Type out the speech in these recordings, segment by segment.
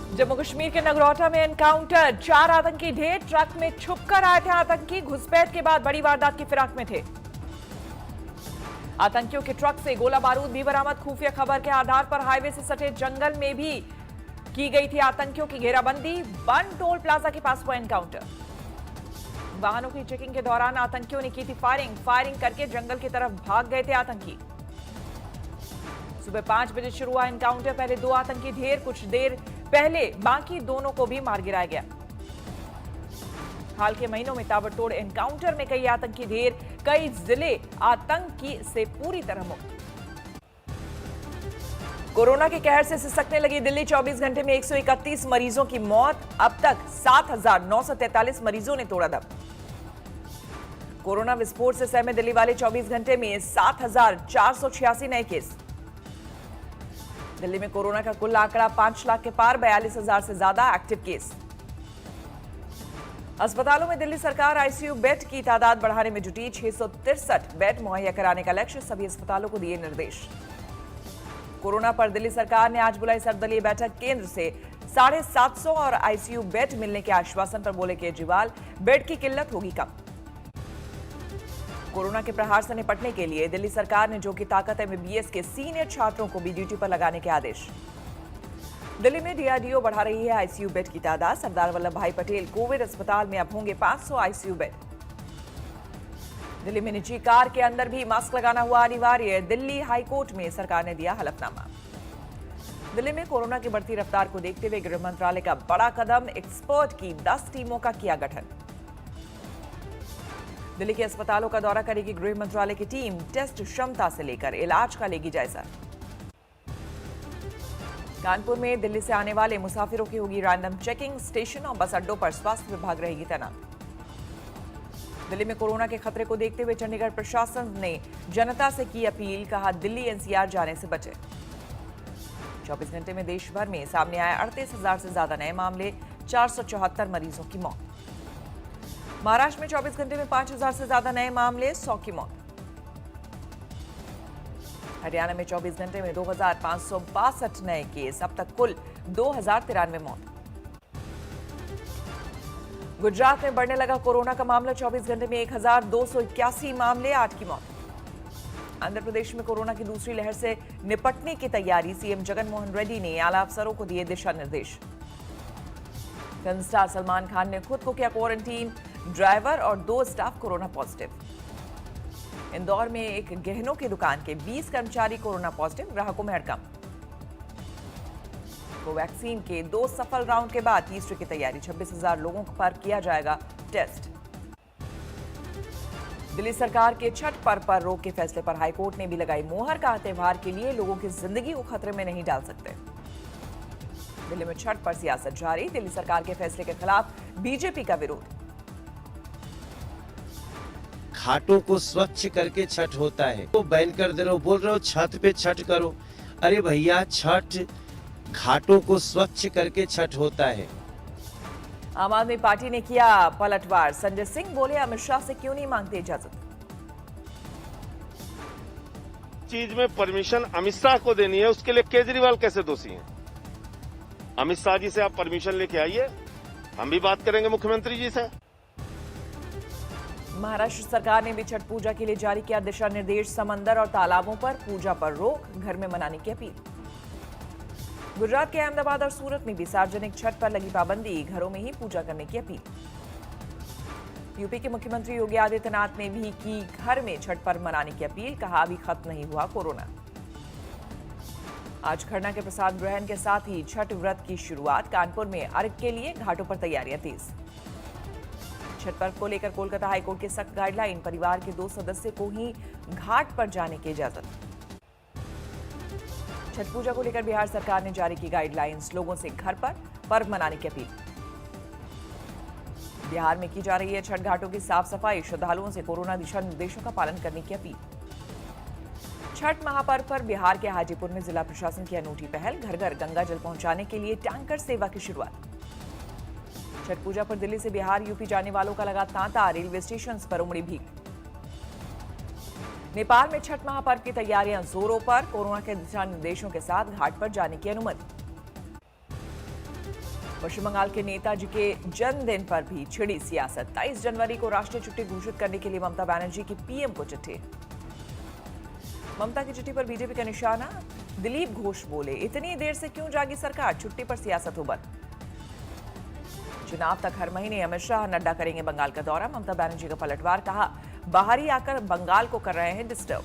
जम्मू कश्मीर के नगरोटा में एनकाउंटर, 4 आतंकी ढेर, ट्रक में छुपकर आए थे आतंकी, घुसपैठ के बाद बड़ी वारदात की फिराक में थे। आतंकियों के ट्रक से गोला बारूद भी बरामद, खुफिया खबर के आधार पर हाईवे से सटे जंगल में भी की गई थी आतंकियों की घेराबंदी। बन टोल प्लाजा के पास हुआ एनकाउंटर। वाहनों की चेकिंग के दौरान आतंकियों ने की थी फायरिंग करके जंगल की तरफ भाग गए थे आतंकी। सुबह 5 बजे शुरू हुआ एनकाउंटर। पहले 2 आतंकी ढेर, कुछ देर पहले बाकी दोनों को भी मार गिराया गया। हाल के महीनों में ताबड़तोड़ एनकाउंटर में कई आतंकी ढेर, कई जिले आतंकी से पूरी तरह मुक्त। कोरोना के कहर से सिसकने लगी दिल्ली। 24 घंटे में 131 मरीजों की मौत। अब तक 7,943 मरीजों ने तोड़ा दम। कोरोना विस्फोट से सहमे दिल्ली वाले 24 घंटे में 7,486 नए केस। दिल्ली में कोरोना का कुल आंकड़ा 5 लाख के पार, 42,000 से ज्यादा एक्टिव केस। अस्पतालों में दिल्ली सरकार आईसीयू बेड की तादाद बढ़ाने में जुटी। 663 बेड मुहैया कराने का लक्ष्य, सभी अस्पतालों को दिए निर्देश। कोरोना पर दिल्ली सरकार ने आज बुलाई सर्वदलीय बैठक। केंद्र से 750 और आईसीयू बेड मिलने के आश्वासन पर बोले केजरीवाल, बेड की किल्लत होगी कम। कोरोना के प्रहार से निपटने के लिए दिल्ली सरकार ने जो की ताकत एमबीबीएस के सीनियर छात्रों को भी ड्यूटी पर लगाने के आदेश। दिल्ली में डीआरडीओ बढ़ा रही है आईसीयू बेड की तादाद। सरदार वल्लभ भाई पटेल कोविड अस्पताल में अब होंगे 500 आईसीयू बेड। दिल्ली में निजी कार के अंदर भी मास्क लगाना हुआ अनिवार्य। दिल्ली हाईकोर्ट में सरकार ने दिया हलफनामा। दिल्ली में कोरोना की बढ़ती रफ्तार को देखते हुए गृह मंत्रालय का बड़ा कदम, एक्सपर्ट की 10 टीमों का किया गठन। दिल्ली के अस्पतालों का दौरा करेगी गृह मंत्रालय की टीम। टेस्ट क्षमता से लेकर इलाज का लेगी जायजा। कानपुर में दिल्ली से आने वाले मुसाफिरों की होगी रैंडम चेकिंग। स्टेशन और बस अड्डों पर स्वास्थ्य विभाग रहेगी तैनात। दिल्ली में कोरोना के खतरे को देखते हुए चंडीगढ़ प्रशासन ने जनता से की अपील, कहा दिल्ली एनसीआर जाने से बचे। 24 घंटे में देश भर में सामने आए 38,000 से ज्यादा नए मामले, 474 मरीजों की मौत। महाराष्ट्र में 24 घंटे में 5,000 से ज्यादा नए मामले, 100 की मौत। हरियाणा में 24 घंटे में 2,562 नए केस, अब तक कुल 2,093 मौत। गुजरात में बढ़ने लगा कोरोना का मामला। 24 घंटे में 1,281 मामले, 8 की मौत। आंध्र प्रदेश में कोरोना की दूसरी लहर से निपटने की तैयारी, सीएम जगनमोहन रेड्डी ने आला अफसरों को दिए दिशा निर्देश। फिल्म स्टार सलमान खान ने खुद को किया क्वारंटीन। ड्राइवर और 2 स्टाफ कोरोना पॉजिटिव। इंदौर में एक गहनों की दुकान के 20 कर्मचारी कोरोना पॉजिटिव, ग्राहकों में हड़कंप। कोवैक्सीन के 2 सफल राउंड के बाद तीसरे की तैयारी, 26,000 लोगों पर किया जाएगा टेस्ट। दिल्ली सरकार के छठ पर्व पर रोक के फैसले पर हाईकोर्ट ने भी लगाई मोहर, कहा त्योहार के लिए लोगों की जिंदगी को खतरे में नहीं डाल सकते। दिल्ली में छठ पर सियासत जारी। दिल्ली सरकार के फैसले के खिलाफ बीजेपी का विरोध। घाटों को स्वच्छ करके छठ होता है, तो बैन कर दे रहे हो, बोल रहे हो छत पे छठ करो। अरे भैया, छठ घाटों को स्वच्छ करके छठ होता है। आम आदमी पार्टी ने किया पलटवार। संजय सिंह बोले, अमित शाह से क्यों नहीं मांगते इजाजत। चीज में परमिशन अमित शाह को देनी है, उसके लिए केजरीवाल कैसे दोषी हैं? अमित शाह जी से आप परमिशन लेके आइए, हम भी बात करेंगे मुख्यमंत्री जी से। महाराष्ट्र सरकार ने भी छठ पूजा के लिए जारी किया दिशा निर्देश। समंदर और तालाबों पर पूजा पर रोक, घर में मनाने की अपील। गुजरात के अहमदाबाद और सूरत में भी सार्वजनिक छठ पर लगी पाबंदी, घरों में ही पूजा करने की अपील। यूपी के मुख्यमंत्री योगी आदित्यनाथ ने भी की घर में छठ पर्व मनाने की अपील, कहा अभी खत्म नहीं हुआ कोरोना। आज खरना के प्रसाद ग्रहण के साथ ही छठ व्रत की शुरुआत। कानपुर में अर्घ के लिए घाटों पर तैयारियां तेज। छठ पर्व को लेकर कोलकाता हाईकोर्ट के सख्त गाइडलाइन, परिवार के 2 सदस्य को ही घाट पर जाने की इजाजत। छठ पूजा को लेकर बिहार सरकार ने जारी की गाइडलाइंस, लोगों से घर पर पर्व मनाने की अपील। बिहार में की जा रही है छठ घाटों की साफ सफाई, श्रद्धालुओं से कोरोना दिशा निर्देशों का पालन करने की अपील। छठ महापर्व पर बिहार के हाजीपुर में जिला प्रशासन की अनूठी पहल, घर घर गंगा जल पहुंचाने के लिए टैंकर सेवा की शुरुआत। छठ पूजा पर दिल्ली से बिहार यूपी जाने वालों का लगा तांता, रेलवे स्टेशन पर उमड़ी भीड़। नेपाल में छठ महापर्व की तैयारियां जोरों पर, कोरोना के दिशा निर्देशों के साथ घाट पर जाने की अनुमति। पश्चिम बंगाल के नेताजी के जन्मदिन पर भी छिड़ी सियासत। 23 जनवरी को राष्ट्रीय छुट्टी घोषित करने के लिए ममता बनर्जी की पीएम को चिट्ठी। ममता की चिट्ठी पर बीजेपी का निशाना। दिलीप घोष बोले, इतनी देर से क्यों जागी सरकार, छुट्टी पर सियासत हो बंद। चुनाव तक हर महीने अमित शाह नड्डा करेंगे बंगाल का दौरा। ममता बनर्जी का पलटवार, कहा बाहरी आकर बंगाल को कर रहे हैं डिस्टर्ब।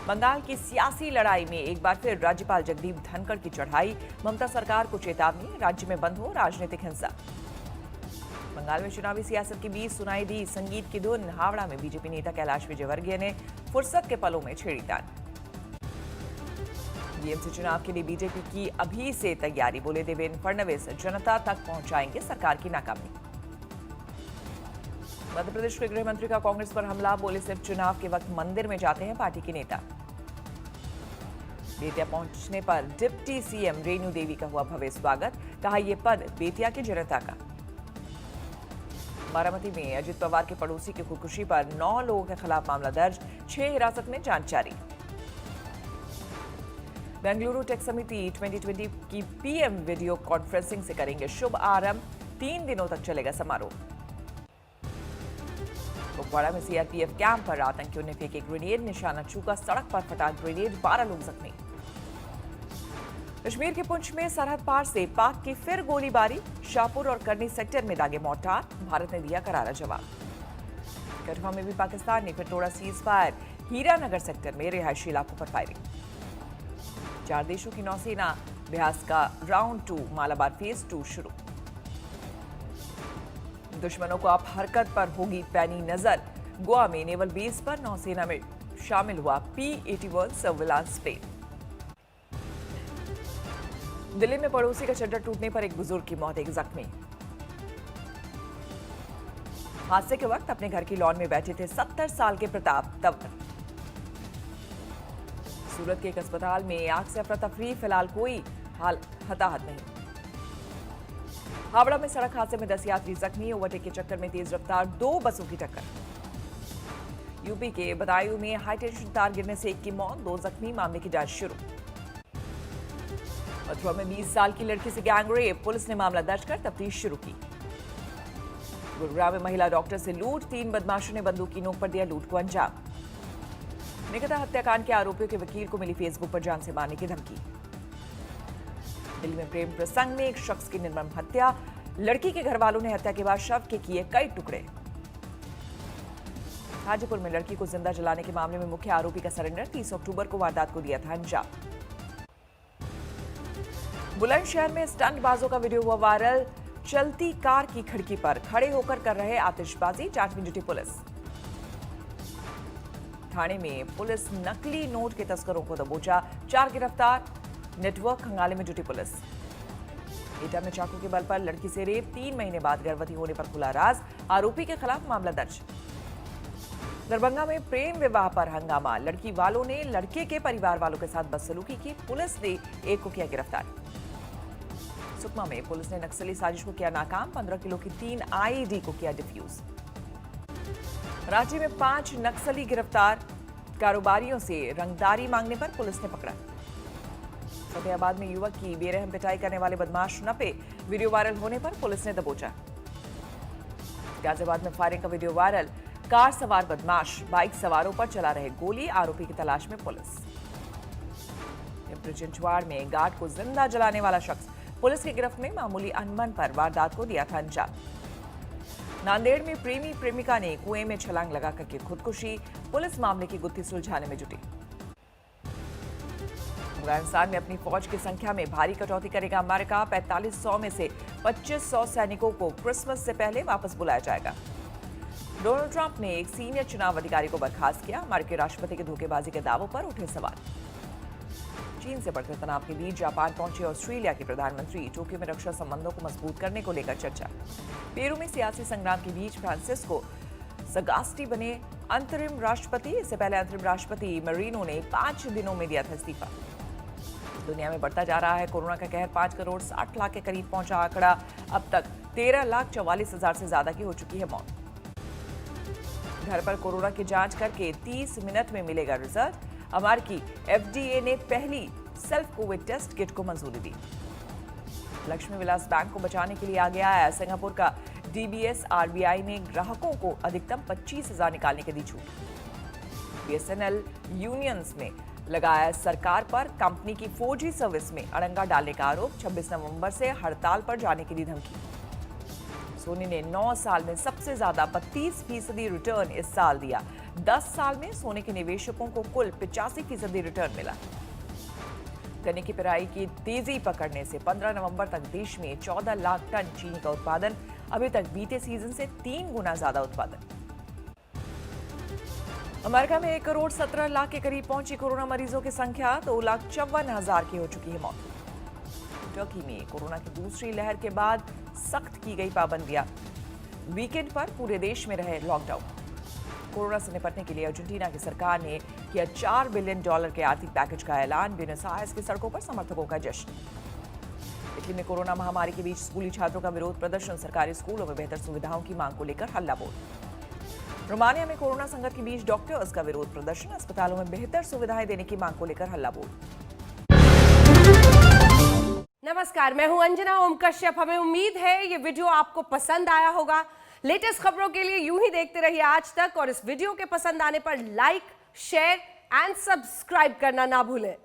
बंगाल की सियासी लड़ाई में एक बार फिर राज्यपाल जगदीप धनखड़ की चढ़ाई। ममता सरकार को चेतावनी, राज्य में बंद हो राजनीतिक हिंसा। बंगाल में चुनावी सियासत के बीच सुनाई दी संगीत की धुन। हावड़ा में बीजेपी नेता कैलाश विजयवर्गीय ने फुर्सत के पलों में छेड़ी तान। बीएमसी चुनाव के लिए बीजेपी की अभी से तैयारी, बोले देवेंद्र फडणवीस, जनता तक पहुंचाएंगे सरकार की नाकामी। मध्य प्रदेश के गृह मंत्री का कांग्रेस पर हमला, बोले सिर्फ चुनाव के वक्त मंदिर में जाते हैं पार्टी के नेता। बेतिया पहुंचने पर डिप्टी सीएम रेणु देवी का हुआ भव्य स्वागत, कहा यह पद बेतिया की जनता का। बारामती में अजित पवार के पड़ोसी की खुदकुशी पर 9 लोगों के खिलाफ मामला दर्ज, 6 हिरासत में जांच जारी। बेंगलुरु टेक समिति 2020 की पीएम वीडियो कॉन्फ्रेंसिंग से करेंगे शुभ आरंभ, 3 दिनों तक चलेगा समारोह। कुपवाड़ा में सीआरपीएफ कैंप पर आतंकियों ने फेंके ग्रेनेड, निशाना चूका, सड़क पर फटा ग्रेनेड, 12 लोग जख्मी। कश्मीर के पुंछ में सरहद पार से पाक की फिर गोलीबारी, शाहपुर और करनी सेक्टर में दागे मोर्टार, भारत ने दिया करारा जवाब। कठुआ में भी पाकिस्तान ने फिर तोड़ा सीज फायर, हीरानगर सेक्टर में रिहायशी इलाकों पर फायरिंग। 4 देशों की नौसेना अभ्यास का राउंड 2 मालाबार फेज 2 शुरू। दुश्मनों को अब हरकत पर होगी पैनी नजर, गोवा में नेवल बेस पर नौसेना में शामिल हुआ P-81 सर्विलांस प्लेन। दिल्ली में पड़ोसी का शटर टूटने पर एक बुजुर्ग की मौत, एक जख्मी। हादसे के वक्त अपने घर की लॉन में बैठे थे 70 साल के प्रताप तंवर। सूरत के एक अस्पताल में आग से अफरा तफरी, फिलहाल कोई हताहत नहीं। हावड़ा में सड़क हादसे में 10 यात्री जख्मी, ओवरटेक के चक्कर में तेज रफ्तार 2 बसों की टक्कर। यूपी के बदायूं में हाईटेंशन तार गिरने से एक की मौत, 2 जख्मी, मामले की जांच शुरू। मथुरा में 20 साल की लड़की से गैंगरेप, पुलिस ने मामला दर्ज कर तफ्तीश शुरू की। गुरुग्राम में महिला डॉक्टर से लूट, 3 बदमाशों ने बंदूक की नोक पर दिया लूट को अंजाम। निकिता हत्याकांड के आरोपियों के वकील को मिली फेसबुक पर जान से मारने की धमकी। दिल्ली में प्रेम प्रसंग में एक शख्स की निर्मम हत्या, लड़की के घर वालों ने हत्या के बाद शव के किए कई टुकड़े। हाजीपुर में लड़की को जिंदा जलाने के मामले में मुख्य आरोपी का सरेंडर, 30 अक्टूबर को वारदात को दिया था अंजाम। बुलंदशहर में स्टंटबाजों का वीडियो हुआ वायरल, चलती कार की खिड़की पर खड़े होकर कर रहे आतिशबाजी, जांच में जुटी पुलिस। थाने में पुलिस नकली नोट के तस्करों को दबोचा, 4 गिरफ्तार, नेटवर्क खंगाले में जुटी पुलिस। एटा में चाकू के बल पर लड़की से रेप, 3 महीने बाद गर्भवती होने पर खुला राज, आरोपी के खिलाफ मामला दर्ज। दरभंगा में प्रेम विवाह पर हंगामा, लड़की वालों ने लड़के के परिवार वालों के साथ बदसलूकी की, पुलिस ने एक को किया गिरफ्तार। सुकमा में पुलिस ने नक्सली साजिश को किया नाकाम, 15 किलो की 3 आईईडी को किया डिफ्यूज। रांची में 5 नक्सली गिरफ्तार, कारोबारियों से रंगदारी मांगने पर पुलिस ने पकड़ा। फतेहाबाद में युवक की बेरहम पिटाई करने वाले बदमाश नपे, वीडियो वायरल होने पर पुलिस ने दबोचा। गाजियाबाद में फायरिंग का वीडियो वायरल, कार सवार बदमाश बाइक सवारों पर चला रहे गोली, आरोपी की तलाश में पुलिस। चिंचवाड़ में गार्ड को जिंदा जलाने वाला शख्स पुलिस की गिरफ्त में, मामूली अनबन पर वारदात को दिया था अंजाम। नांदेड़ में प्रेमी प्रेमिका ने कुएं में छलांग लगा करके खुदकुशी, पुलिस मामले की गुत्थी सुलझाने में जुटी। अफगानिस्तान में अपनी फौज की संख्या में भारी कटौती करेगा अमेरिका, 4500 में से 2500 सैनिकों को क्रिसमस से पहले वापस बुलाया जाएगा। डोनाल्ड ट्रंप ने एक सीनियर चुनाव अधिकारी को बर्खास्त किया, अमेरिकी राष्ट्रपति के धोखेबाजी के दावों पर उठे सवाल। चीन से बढ़ते तनाव के बीच जापान पहुंचे ऑस्ट्रेलिया के प्रधानमंत्री, टोक्यो में रक्षा संबंधों को मजबूत करने को लेकर चर्चा। पेरू में सियासी संग्राम के बीच फ्रांसिस्को सगास्टी बने अंतरिम राष्ट्रपति, इससे पहले अंतरिम राष्ट्रपति मरीनो ने 5 दिनों में दिया था इस्तीफा। दुनिया में बढ़ता जा रहा है कोरोना का कहर, 5 करोड़ 60 लाख के करीब पहुंचा आंकड़ा, अब तक 13,44,000 से ज्यादा की हो चुकी है मौत। घर पर कोरोना की जांच करके 30 मिनट में मिलेगा रिजल्ट, अमेरिकी FDA ने पहली सेल्फ कोविड टेस्ट किट को मंजूरी दी। लक्ष्मी विलास बैंक को बचाने के लिए आगे आया सिंगापुर का डीबीएस। आरबीआई ने ग्राहकों को अधिकतम 25,000 निकालने की दी छूट। बीएसएनएल यूनियंस में लगाया सरकार पर कंपनी की 4G सर्विस में अड़ंगा डालने का आरोप। 26 नवंबर से हड़ताल पर जाने की दी धमकी। सोनी ने 9 साल में सबसे ज्यादा 32% रिटर्न इस साल दिया। 10 साल में सोने के निवेशकों को कुल 85% रिटर्न मिला। गन्ने की पिराई की तेजी पकड़ने से 15 नवंबर तक देश में 14 लाख टन चीनी का उत्पादन। अभी तक बीते सीजन से 3 गुना ज्यादा उत्पादन। अमेरिका में 1 करोड़ 17 लाख के करीब पहुंची कोरोना मरीजों की संख्या। 2,54,000 की हो चुकी है मौत। टर्की में कोरोना की दूसरी लहर के बाद सख्त की गई पाबंदियां। वीकेंड पर पूरे देश में रहे लॉकडाउन। कोरोना से निपटने के लिए अर्जेंटीना की सरकार ने किया $4 बिलियन के आर्थिक पैकेज का ऐलान। ब्यूनस आयर्स की सड़कों पर समर्थकों का जश्न। इटली में कोरोना महामारी के बीच स्कूली छात्रों का विरोध प्रदर्शन। सरकारी स्कूलों में बेहतर सुविधाओं की मांग को लेकर हल्ला बोल। रोमानिया में कोरोना संकट के बीच डॉक्टर्स का विरोध प्रदर्शन। अस्पतालों में बेहतर सुविधाएं देने की मांग को लेकर हल्ला बोल। नमस्कार, मैं हूं अंजना ओम कश्यप। हमें उम्मीद है ये वीडियो आपको पसंद आया होगा। लेटेस्ट खबरों के लिए यूं ही देखते रहिए आज तक, और इस वीडियो के पसंद आने पर लाइक, शेयर एंड सब्सक्राइब करना ना भूलें।